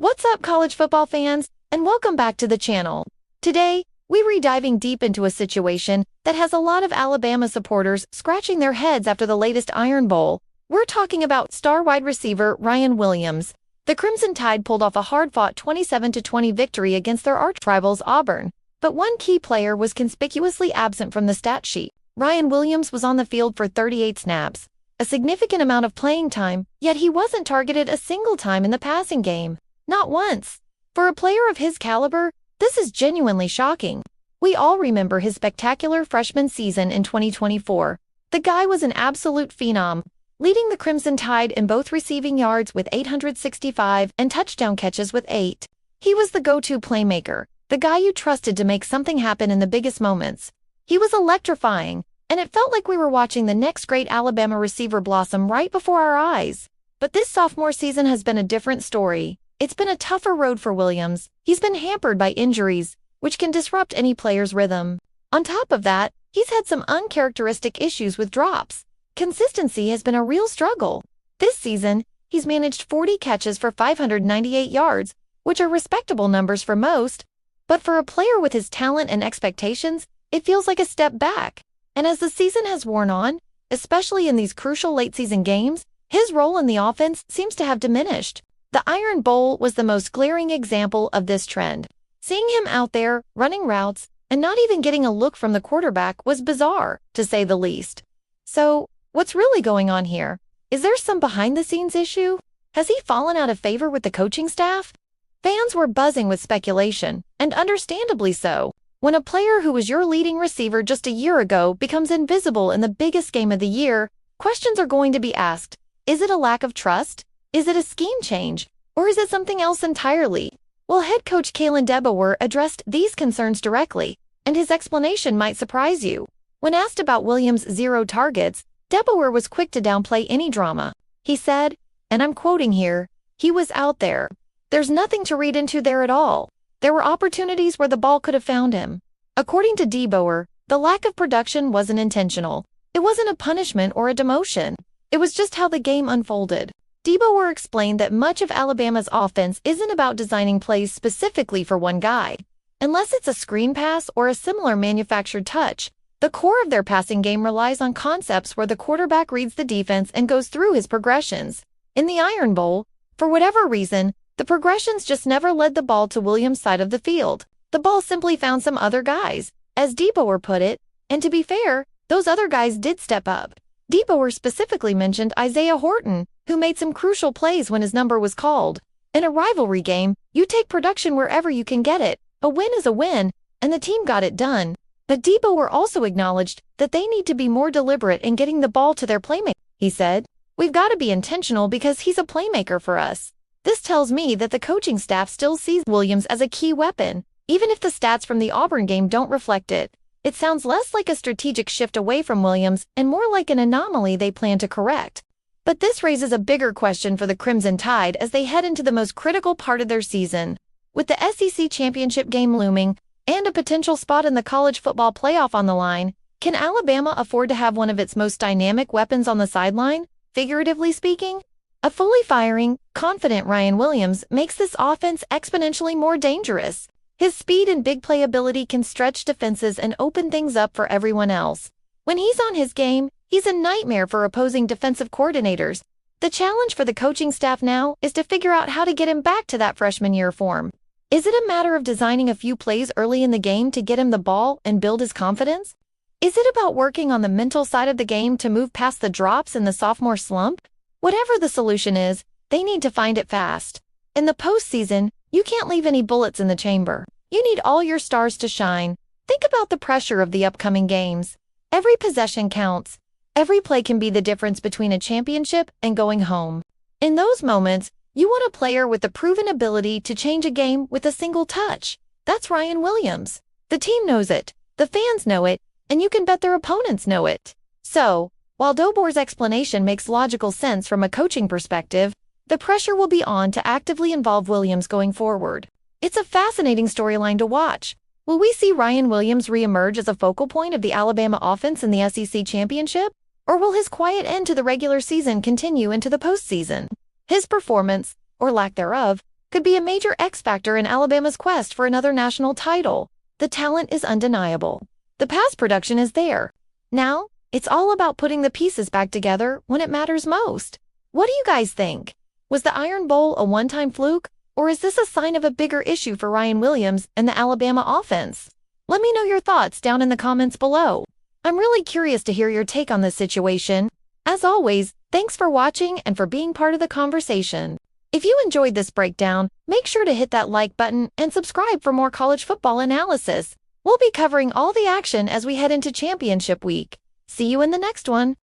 What's up, college football fans, and welcome back to the channel. Today, we're diving deep into a situation that has a lot of Alabama supporters scratching their heads after the latest Iron Bowl. We're talking about star wide receiver Ryan Williams. The Crimson Tide pulled off a hard-fought 27-20 victory against their arch-rivals Auburn, but one key player was conspicuously absent from the stat sheet. Ryan Williams was on the field for 38 snaps, a significant amount of playing time, yet he wasn't targeted a single time in the passing game. Not once. For a player of his caliber, this is genuinely shocking. We all remember his spectacular freshman season in 2024. The guy was an absolute phenom, leading the Crimson Tide in both receiving yards with 865 and touchdown catches with 8. He was the go-to playmaker, the guy you trusted to make something happen in the biggest moments. He was electrifying, and it felt like we were watching the next great Alabama receiver blossom right before our eyes. But this sophomore season has been a different story. It's been a tougher road for Williams. He's been hampered by injuries, which can disrupt any player's rhythm. On top of that, he's had some uncharacteristic issues with drops. Consistency has been a real struggle. This season, he's managed 40 catches for 598 yards, which are respectable numbers for most. But for a player with his talent and expectations, it feels like a step back. And as the season has worn on, especially in these crucial late-season games, his role in the offense seems to have diminished. The Iron Bowl was the most glaring example of this trend. Seeing him out there, running routes, and not even getting a look from the quarterback was bizarre, to say the least. So, what's really going on here? Is there some behind-the-scenes issue? Has he fallen out of favor with the coaching staff? Fans were buzzing with speculation, and understandably so. When a player who was your leading receiver just a year ago becomes invisible in the biggest game of the year, questions are going to be asked. Is it a lack of trust? Is it a scheme change? Or is it something else entirely? Well, head coach DeBoer addressed these concerns directly, and his explanation might surprise you. When asked about Williams' 0 targets, DeBoer was quick to downplay any drama. He said, and I'm quoting here, "He was out there. There's nothing to read into there at all. There were opportunities where the ball could have found him." According to DeBoer, the lack of production wasn't intentional. It wasn't a punishment or a demotion. It was just how the game unfolded. DeBoer explained that much of Alabama's offense isn't about designing plays specifically for one guy. Unless it's a screen pass or a similar manufactured touch, the core of their passing game relies on concepts where the quarterback reads the defense and goes through his progressions. In the Iron Bowl, for whatever reason, the progressions just never led the ball to Williams' side of the field. The ball simply found some other guys, as DeBoer put it, and to be fair, those other guys did step up. DeBoer specifically mentioned Isaiah Horton, who made some crucial plays when his number was called. In a rivalry game, you take production wherever you can get it. A win is a win, and the team got it done. But DeBoer also acknowledged that they need to be more deliberate in getting the ball to their playmaker. He said, "We've got to be intentional because he's a playmaker for us." This tells me that the coaching staff still sees Williams as a key weapon, even if the stats from the Auburn game don't reflect it. It sounds less like a strategic shift away from Williams and more like an anomaly they plan to correct. But this raises a bigger question for the Crimson Tide as they head into the most critical part of their season. With the SEC championship game looming and a potential spot in the college football playoff on the line, can Alabama afford to have one of its most dynamic weapons on the sideline, figuratively speaking? A fully firing, confident Ryan Williams makes this offense exponentially more dangerous. His speed and big play ability can stretch defenses and open things up for everyone else. When he's on his game, he's a nightmare for opposing defensive coordinators. The challenge for the coaching staff now is to figure out how to get him back to that freshman year form. Is it a matter of designing a few plays early in the game to get him the ball and build his confidence? Is it about working on the mental side of the game to move past the drops and the sophomore slump? Whatever the solution is, they need to find it fast. In the postseason, you can't leave any bullets in the chamber. You need all your stars to shine. Think about the pressure of the upcoming games. Every possession counts. Every play can be the difference between a championship and going home. In those moments, you want a player with the proven ability to change a game with a single touch. That's Ryan Williams. The team knows it, the fans know it, and you can bet their opponents know it. So, while DeBoer's explanation makes logical sense from a coaching perspective, the pressure will be on to actively involve Williams going forward. It's a fascinating storyline to watch. Will we see Ryan Williams reemerge as a focal point of the Alabama offense in the SEC championship? Or will his quiet end to the regular season continue into the postseason? His performance, or lack thereof, could be a major X factor in Alabama's quest for another national title. The talent is undeniable. The past production is there. Now, it's all about putting the pieces back together when it matters most. What do you guys think? Was the Iron Bowl a one-time fluke, or is this a sign of a bigger issue for Ryan Williams and the Alabama offense? Let me know your thoughts down in the comments below. I'm really curious to hear your take on this situation. As always, thanks for watching and for being part of the conversation. If you enjoyed this breakdown, make sure to hit that like button and subscribe for more college football analysis. We'll be covering all the action as we head into championship week. See you in the next one.